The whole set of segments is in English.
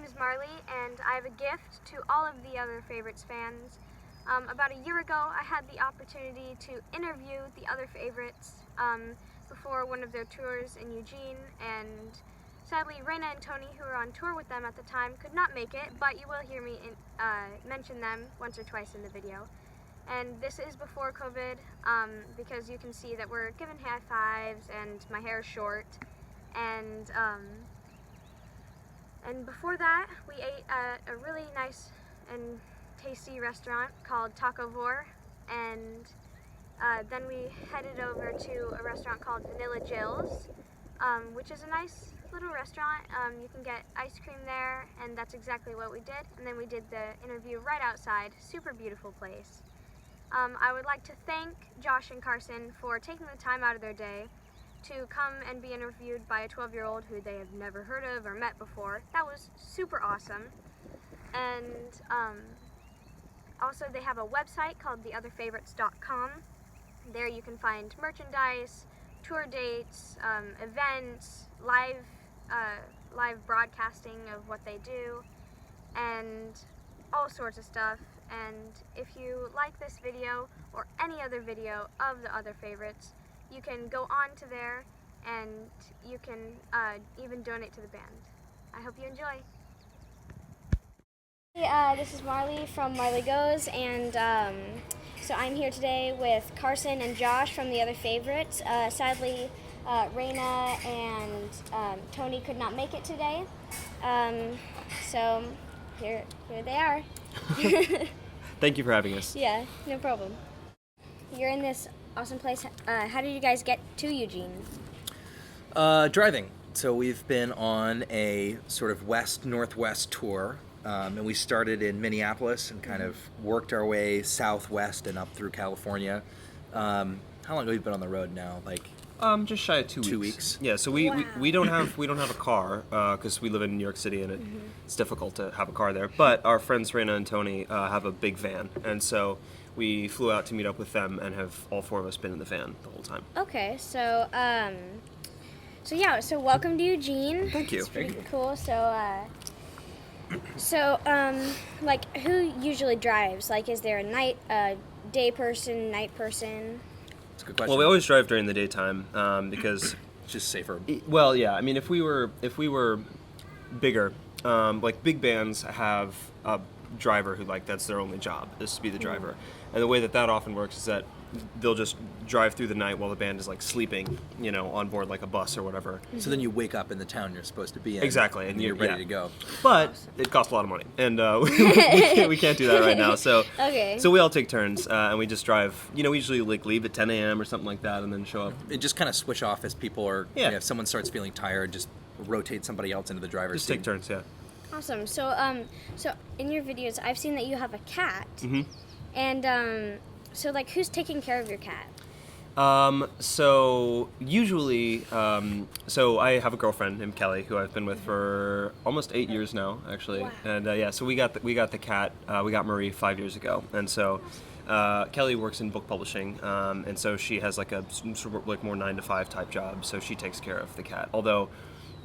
is Marley, and I have a gift to all of the Other Favorites fans. About a year ago, I had the opportunity to interview the Other Favorites before one of their tours in Eugene, and sadly, Raina and Tony, who were on tour with them at the time, could not make it, but you will hear me mention them once or twice in the video. And this is before COVID, because you can see that we're giving high fives, and my hair is short, and before that, we ate at a really nice and tasty restaurant called Taco Vor, and then we headed over to a restaurant called Vanilla Jill's, which is a nice little restaurant. You can get ice cream there, and that's exactly what we did. And then we did the interview right outside. Super beautiful place. I would like to thank Josh and Carson for taking the time out of their day to come and be interviewed by a 12-year-old who they have never heard of or met before. That was super awesome. And also they have a website called theotherfavorites.com. There you can find merchandise, tour dates, events, live broadcasting of what they do, and all sorts of stuff. And if you like this video or any other video of the Other Favorites, you can go on to there and you can even donate to the band. I hope you enjoy. Hey, this is Marley from Marley Goes, and so I'm here today with Carson and Josh from the Other Favorites. Sadly, Raina and Tony could not make it today, so here they are. Thank you for having us. Yeah, no problem. You're in this awesome place. How did you guys get to Eugene? Driving. So we've been on a sort of west-northwest tour, and we started in Minneapolis and kind of worked our way southwest and up through California. How long have we been on the road now? Like Just shy of 2 weeks. 2 weeks. Yeah, so we don't have a car because we live in New York City and it's difficult to have a car there. But our friends Raina and Tony have a big van, and so we flew out to meet up with them and have all four of us been in the van the whole time. Okay, so so welcome to Eugene. Thank you. It's pretty cool. So like, who usually drives? Like, is there a day person, night person? That's a good question. Well, we always drive during the daytime because It's just safer. well, yeah. I mean, if we were bigger, like big bands have a driver who that's their only job is to be the driver, and the way that often works is that they'll just drive through the night while the band is sleeping, on board like a bus or whatever. So then you wake up in the town you're supposed to be in. Exactly, and you're ready to go. But it costs a lot of money, and we can't do that right now. So Okay. So we all take turns, and we just drive. We usually leave at 10 a.m. or something like that, and then show up. And just kind of switch off as people are. Yeah. If someone starts feeling tired, just rotate somebody else into the driver's Just seat. take turns, yeah. Awesome. So in your videos, I've seen that you have a cat, and so who's taking care of your cat? So usually, so I have a girlfriend named Kelly who I've been with for almost 8 years now, actually. Wow. And so we got the cat. We got Marie 5 years ago, and so Kelly works in book publishing, and so she has a sort of more 9-to-5 type job. So she takes care of the cat. Although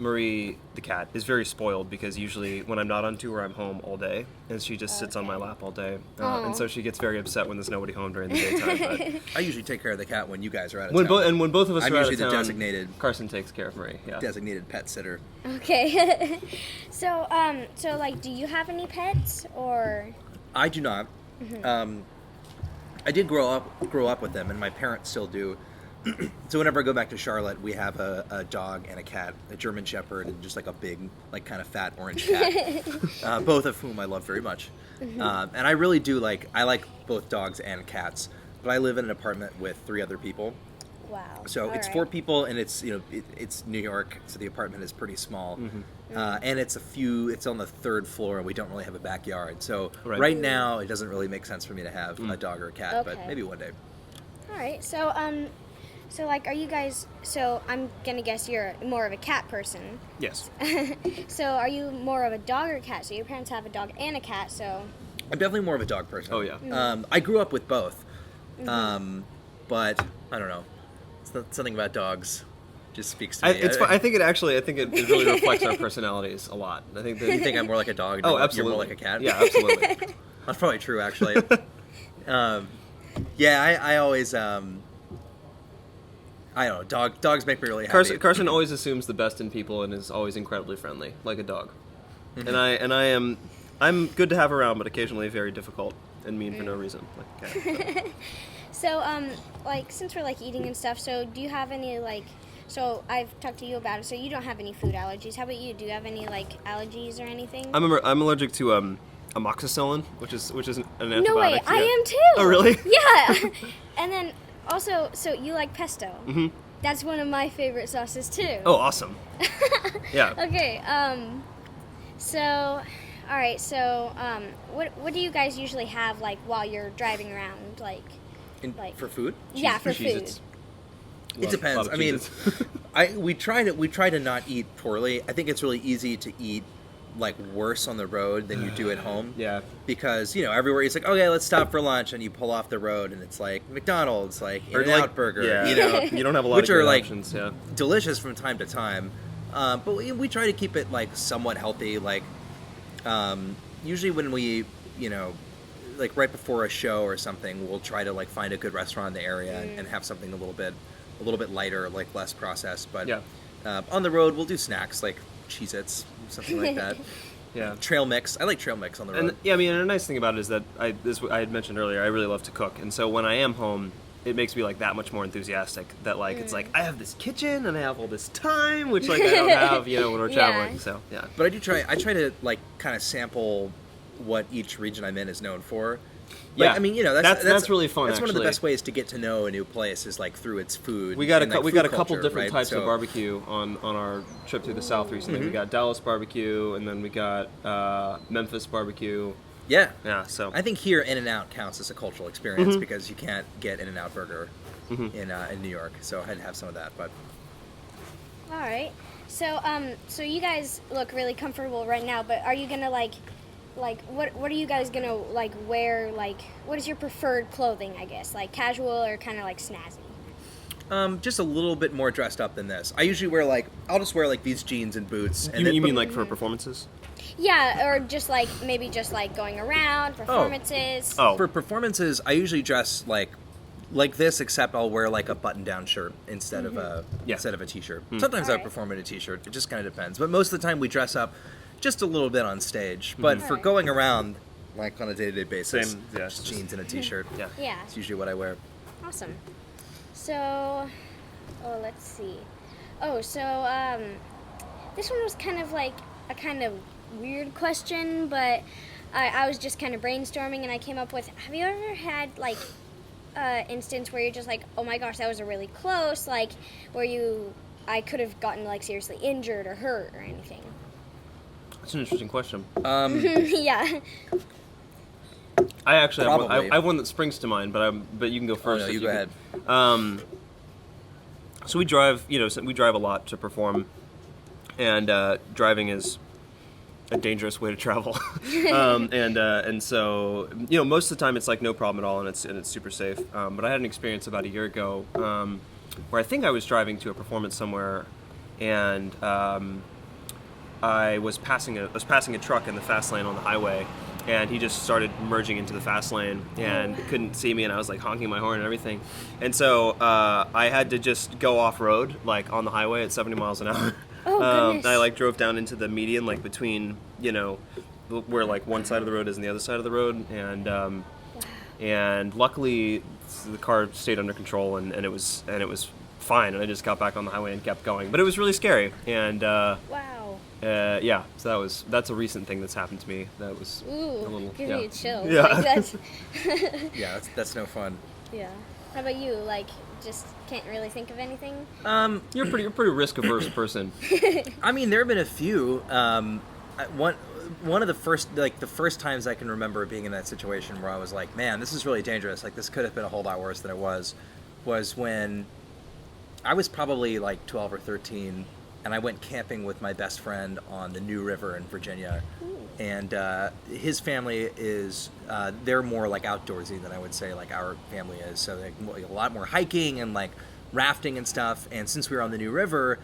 Marie, the cat, is very spoiled because usually when I'm not on tour, I'm home all day, and she just sits on my lap all day, and so she gets very upset when there's nobody home during the daytime. But I usually take care of the cat when you guys are out of when town. when both of us I'm are out of usually the town, designated Carson takes care of Marie. Yeah. designated pet sitter. Okay. So do you have any pets or? I do not. I did grow up with them, and my parents still do. So whenever I go back to Charlotte, we have a dog and a cat, a German Shepherd, and just a big, kind of fat orange cat, both of whom I love very much. And I really do I like both dogs and cats, but I live in an apartment with 3 other people. Wow. So it's All 4 right. people, and it's it's New York, so the apartment is pretty small, and it's on the 3rd floor, and we don't really have a backyard. So right now, it doesn't really make sense for me to have a dog or a cat, but Okay. maybe one day. All right. So are you guys? So I'm gonna guess you're more of a cat person. Yes. So are you more of a dog or cat? So your parents have a dog and a cat. So. I'm definitely more of a dog person. Oh, yeah. I grew up with both, but I don't know. It's not, something about dogs just speaks to me. I think it really reflects our personalities a lot. I think that You think I'm more like a dog? And Oh, you're absolutely. more like a cat? Yeah, absolutely. That's probably true, actually. Yeah, I always, I don't know, dogs make me really happy. Carson always assumes the best in people and is always incredibly friendly, like a dog. Mm-hmm. I'm good to have around, but occasionally very difficult and mean for no reason. Like a cat. So, like, since we're, like, eating and stuff, so do you have any, like, so I've talked to you about it, so you don't have any food allergies. How about you? Do you have any, like, allergies or anything? I'm allergic to amoxicillin, which is an antibiotic. No way, Yeah. I am too! Oh, really? Yeah! And then, also, so you like pesto. Mm-hmm. That's one of my favorite sauces, too. Oh, awesome. Yeah. Okay, so, alright, so, what do you guys usually have, like, while you're driving around, like... For food? Yeah, for Cheez-Its. food. It depends. Lot of I mean, Cheez-Its. we try to not eat poorly. I think it's really easy to eat like worse on the road than you do at home. Yeah. Because everywhere it's like, okay, let's stop for lunch, and you pull off the road, and it's like McDonald's, like Or In-N-Out like- Burger. Yeah. You don't have a lot Which of are, good like, options. Yeah. delicious from time to time. But we try to keep it like somewhat healthy. Like usually when we like right before a show or something, we'll try to like find a good restaurant in the area and have something a little bit lighter, like less processed. But Yeah. on the road, we'll do snacks like Cheez-Its, something like that. Yeah. Trail mix. I like trail mix on the road. And yeah, I mean, and a nice thing about it is that I had mentioned earlier, I really love to cook, and so when I am home, it makes me like that much more enthusiastic. That like it's like I have this kitchen and I have all this time, which like I don't have, when we're Yeah. traveling. So yeah. But I try to like kind of sample what each region I'm in is known for. Like, Yeah. I mean, That's really fun, That's one of the actually. best ways to get to know a new place is like through its food. We got and, like, we food got a couple culture, different right? types So- of barbecue on our trip through the South recently. We got Dallas barbecue, and then we got Memphis barbecue. Yeah. Yeah, so I think here In-N-Out counts as a cultural experience because you can't get In-N-Out Burger in New York. So I had to have some of that. But All right. So, so you guys look really comfortable right now, but are you gonna like, what are you guys gonna like wear? Like, what is your preferred clothing? I guess like casual or kind of like snazzy. just a little bit more dressed up than this. I usually wear I'll just wear like these jeans and boots. And you mean like for performances? Yeah, or just like maybe just like going around performances. Oh, For performances, I usually dress like this, except I'll wear like a button-down shirt instead of a t-shirt. Sometimes I Alright. perform in a t-shirt. It just kind of depends. But most of the time, we dress up just a little bit on stage. But for Alright. going around, like on a day-to-day basis, Same, yeah, just just- jeans and a t-shirt. yeah. Yeah. It's usually what I wear. Awesome. So, let's see. Oh, so this one was kind of like a kind of weird question, but I was just kind of brainstorming and I came up with, have you ever had like instance where you're just like, oh my gosh, that was a really close, like where I could have gotten like seriously injured or hurt or anything? That's an interesting question. Yeah. I actually have one, Probably. I have one that springs to mind, but you can go first. no, if you go ahead. So we drive, we drive a lot to perform, and driving is a dangerous way to travel. And so most of the time it's like no problem at all, and it's super safe. But I had an experience about a year ago where I think I was driving to a performance somewhere, and I was passing a truck in the fast lane on the highway, and he just started merging into the fast lane and couldn't see me, and I was like honking my horn and everything. And so I had to just go off road, like on the highway at 70 miles an hour. Oh, goodness. I like drove down into the median, like between where like one side of the road is and the other side of the road, and luckily the car stayed under control, and it was fine, and I just got back on the highway and kept going. But it was really scary, and Wow. yeah, so that's a recent thing that's happened to me. That was Ooh, a little give yeah. me chills. Yeah. Like that's, Yeah, that's no fun. yeah. How about you? Like, just can't really think of anything? You're a pretty risk averse person. I mean, there have been a few. One of the first times I can remember being in that situation where I was like, man, this is really dangerous. Like, this could have been a whole lot worse than it was when I was probably like 12 or 13, and I went camping with my best friend on the New River in Virginia. And his family is, they're more like outdoorsy than I would say like our family is. So like a lot more hiking and like rafting and stuff. And since we were on the New River,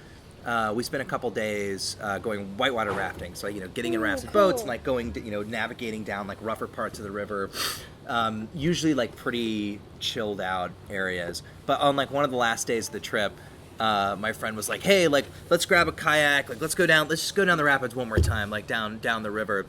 we spent a couple days going whitewater rafting. So, getting in rafts and boats and like going, navigating down like rougher parts of the river. Usually like pretty chilled out areas. But on like one of the last days of the trip, my friend was like, "Hey, like let's grab a kayak. Like let's just go down the rapids one more time, like down the river."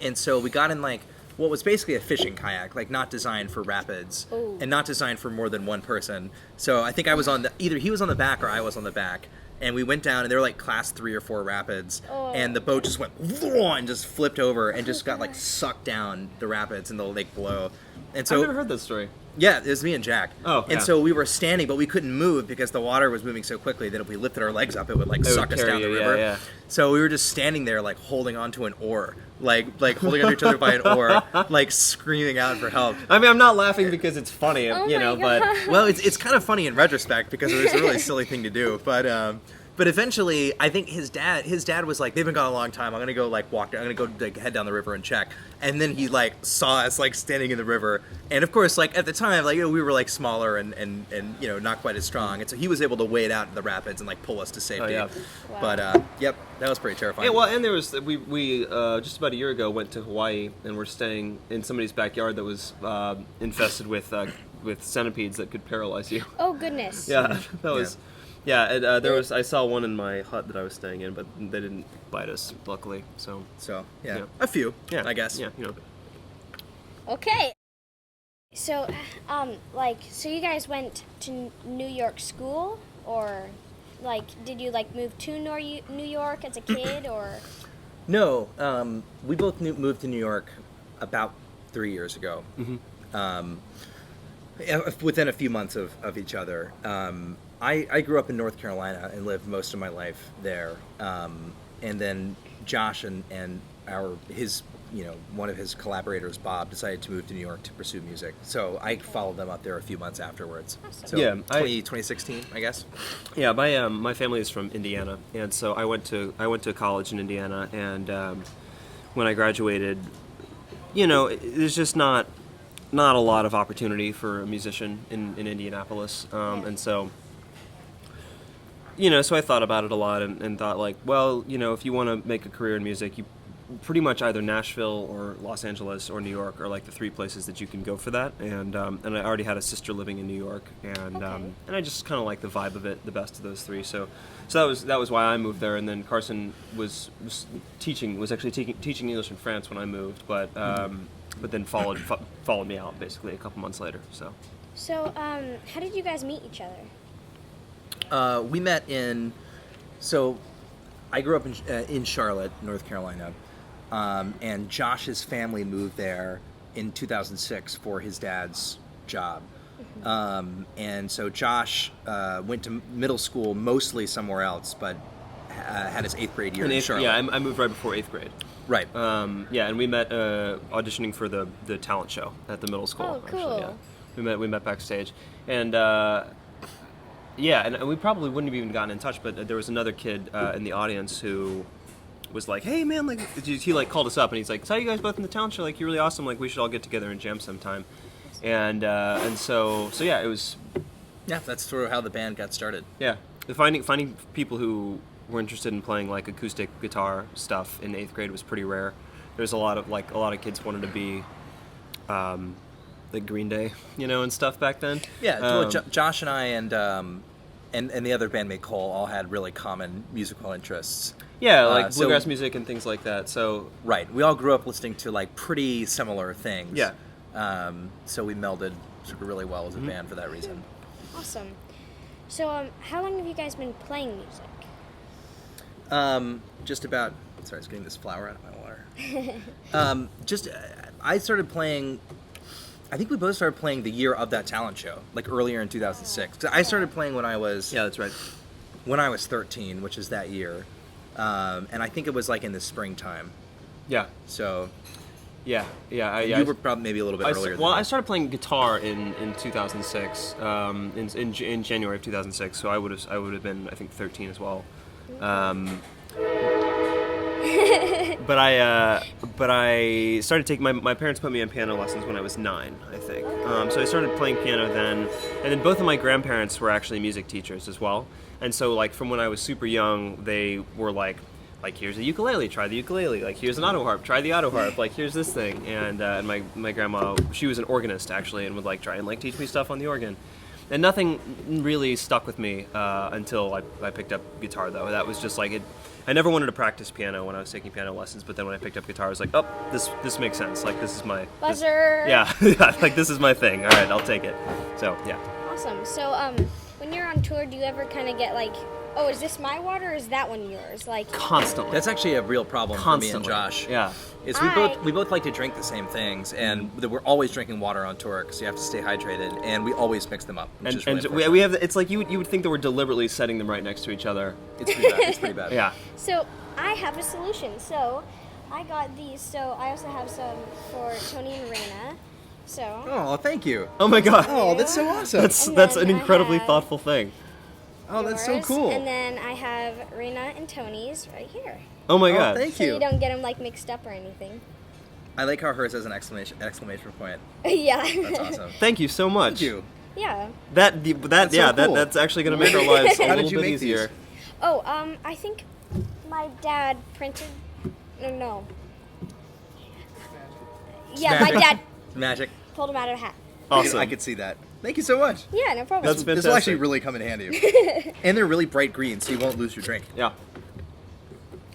And so we got in like what was basically a fishing kayak, like not designed for rapids and not designed for more than one person. So I think I was either he was on the back or I was on the back. And we went down, and they were like class 3 or 4 rapids, and the boat just went and just flipped over and just got like sucked down the rapids in the lake below. And so I've never heard this story. yeah, it was me and Jack. Oh, and yeah. so we were standing, but we couldn't move because the water was moving so quickly that if we lifted our legs up, it would like suck us carry down the you, river. yeah. So we were just standing there, like holding onto an oar, like holding onto each other by an oar, like screaming out for help. I mean, I'm not laughing because it's funny, Oh my but God. Well, it's kind of funny in retrospect because it was a really silly thing to do, but eventually, I think his dad was like, they've been gone a long time. I'm gonna go like walk. I'm gonna go like, head down the river and check. And then he like saw us like standing in the river. And of course, like at the time, like we were like smaller and not quite as strong. And so he was able to wade out in the rapids and like pull us to safety. Oh, yeah. Wow. But yep, that was pretty terrifying. Yeah, well, and there was we just about a year ago went to Hawaii and we're staying in somebody's backyard that was infested with centipedes that could paralyze you. Oh goodness. Yeah, that was. Yeah, I saw one in my hut that I was staying in, but they didn't bite us, luckily. So yeah, a few, yeah, I guess. Yeah, Okay. So, so you guys went to New York school, or like did you like move to New York as a kid, or? No, we both moved to New York about 3 years ago. Within a few months of each other. I grew up in North Carolina and lived most of my life there. And then Josh and one of his collaborators, Bob, decided to move to New York to pursue music. So I followed them up there a few months afterwards. So Yeah, 2016, I guess. Yeah, my family is from Indiana, and so I went to college in Indiana, and when I graduated, there's just not a lot of opportunity for a musician in Indianapolis, and so. So I thought about it a lot and thought like, well, if you want to make a career in music, you pretty much either Nashville or Los Angeles or New York are like the 3 places that you can go for that. And I already had a sister living in New York, and I just kind of like the vibe of it the best of those 3. So that was why I moved there. And then Carson was actually teaching English in France when I moved, but then followed me out basically a couple months later. So, how did you guys meet each other? We met so I grew up in Charlotte, North Carolina, and Josh's family moved there in 2006 for his dad's job. And so Josh went to middle school mostly somewhere else, but had his 8th grade year in Charlotte. Yeah, I moved right before 8th grade. Right. And we met auditioning for the talent show at the middle school. Oh, cool. Actually, yeah. We met backstage, and and we probably wouldn't have even gotten in touch, but there was another kid in the audience who was like, "Hey man, like," he like called us up and he's like, "Saw you guys both in the talent show. Like, you're really awesome. Like, we should all get together and jam sometime." And so yeah, it was. Yeah, that's sort of how the band got started. Yeah, finding people who were interested in playing like acoustic guitar stuff in 8th grade was pretty rare. There's a lot of kids wanted to be. Like Green Day, and stuff back then. Yeah, well, Josh and I and the other bandmate Cole all had really common musical interests. Yeah, like bluegrass music and things like that. So right, we all grew up listening to like pretty similar things. Yeah. So we melded sort of really well as a band for that reason. Awesome. So, how long have you guys been playing music? Just about. Sorry, I was getting this flower out of my water. I started playing. I think we both started playing the year of that talent show, like earlier in 2006. 'Cause I started playing when I was that's right. When I was 13, which is that year, and I think it was like in the springtime. Yeah. So. Yeah. You were probably maybe a little bit earlier. I started playing guitar in 2006, in January of 2006. So I would have been, I think, 13 as well. but I started taking my parents put me in piano lessons when I was 9, I think. So I started playing piano then, and then both of my grandparents were actually music teachers as well. And so like from when I was super young, they were like here's a ukulele, try the ukulele. Like here's an auto harp, try the auto harp. Like here's this thing. And my grandma, she was an organist actually, and would like try and like teach me stuff on the organ. And nothing really stuck with me until I picked up guitar though. That was just like it. I never wanted to practice piano when I was taking piano lessons, but then when I picked up guitar, I was like, oh, this makes sense. Like this is my Buzzer. yeah, like this is my thing. All right, I'll take it. So yeah. Awesome. So when you're on tour, do you ever kind of get like, oh, is this my water or is that one yours? Like Constantly. That's actually a real problem for me and Josh. Yeah. Is Hi. we both like to drink the same things, and we're always drinking water on tour because you have to stay hydrated, and we always mix them up. Which is really And unfortunate. we have it's like you would think that we're deliberately setting them right next to each other. It's pretty bad. It's pretty bad. Yeah. So I have a solution. So I got these. So I also have some for Tony and Raina. So Oh, thank you. Oh my god. Oh, that's so awesome. That's And that's then an I incredibly have- thoughtful thing. Oh, that's so yours, cool. And then I have Raina and Tony's right here. Oh my Oh, god. thank So you. you don't get them like mixed up or anything. I like how hers has an exclamation point. Yeah. That's awesome. Thank you so much. Thank you. Yeah. That's so cool. that's actually going to make our lives a How little did you bit make easier. these? Oh, I think my dad printed. No. Yeah, my Magic. dad Magic. pulled them out of a hat. Awesome. I could see that. Thank you so much. Yeah, no problem. That's This will actually fantastic. really come in handy. And they're really bright green, so you won't lose your drink. Yeah.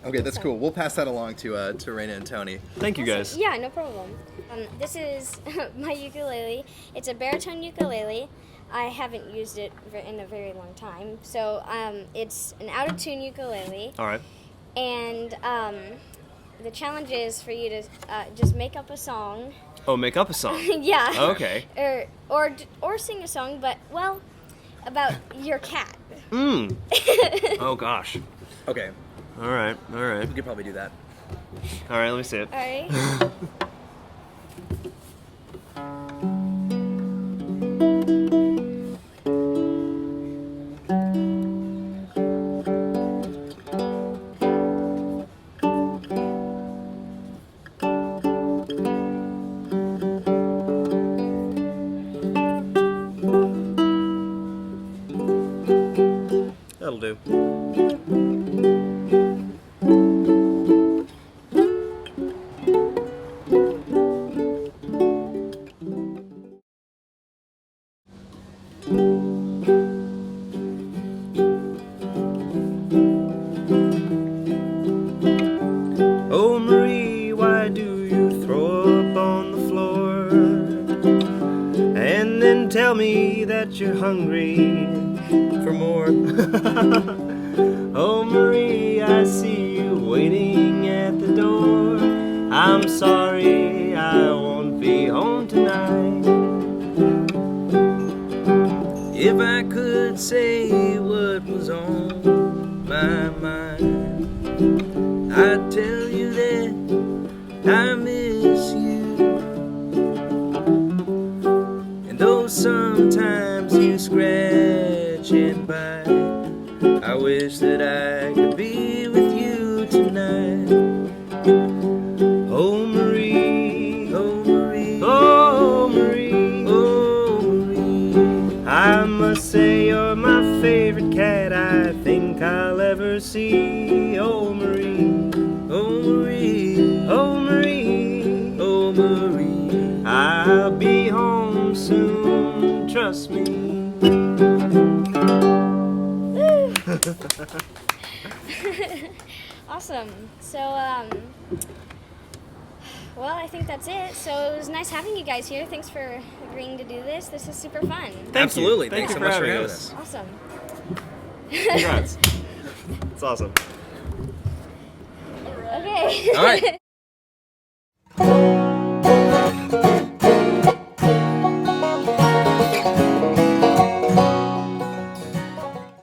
Okay, that's cool. We'll pass that along to Raina and Tony. Thank you guys. Yeah, no problem. This is my ukulele. It's a baritone ukulele. I haven't used it in a very long time. So it's an out of tune ukulele, All right. and the challenge is for you to just make up a song. Oh, make up a song. Yeah. Okay. Or sing a song, but well, about your cat. Mm. Oh gosh. Okay, All right. All right. we could probably do that. All right. Let me see it. All right. That'll do. Oh Marie, why do you throw up on the floor and then tell me that you're hungry for more? Oh Marie, I see you waiting at the door. I'm sorry, I won't be home tonight. If I could say what was on my mind, I'd tell you that I miss you. And though sometimes you scratch and bite, I wish that I could be with you tonight. Oh Marie, oh Marie, oh Marie, oh Marie, I must say you're my favorite cat I think I'll ever see. Oh Marie, oh Marie, oh Marie, oh Marie, I'll be home soon, trust me. Awesome. So, well, I think that's it. So it was nice having you guys here. Thanks for agreeing to do this. This is super fun. Absolutely. Thank Thanks you so much for having having us. us. Awesome. Congrats. It's awesome. Okay. All right.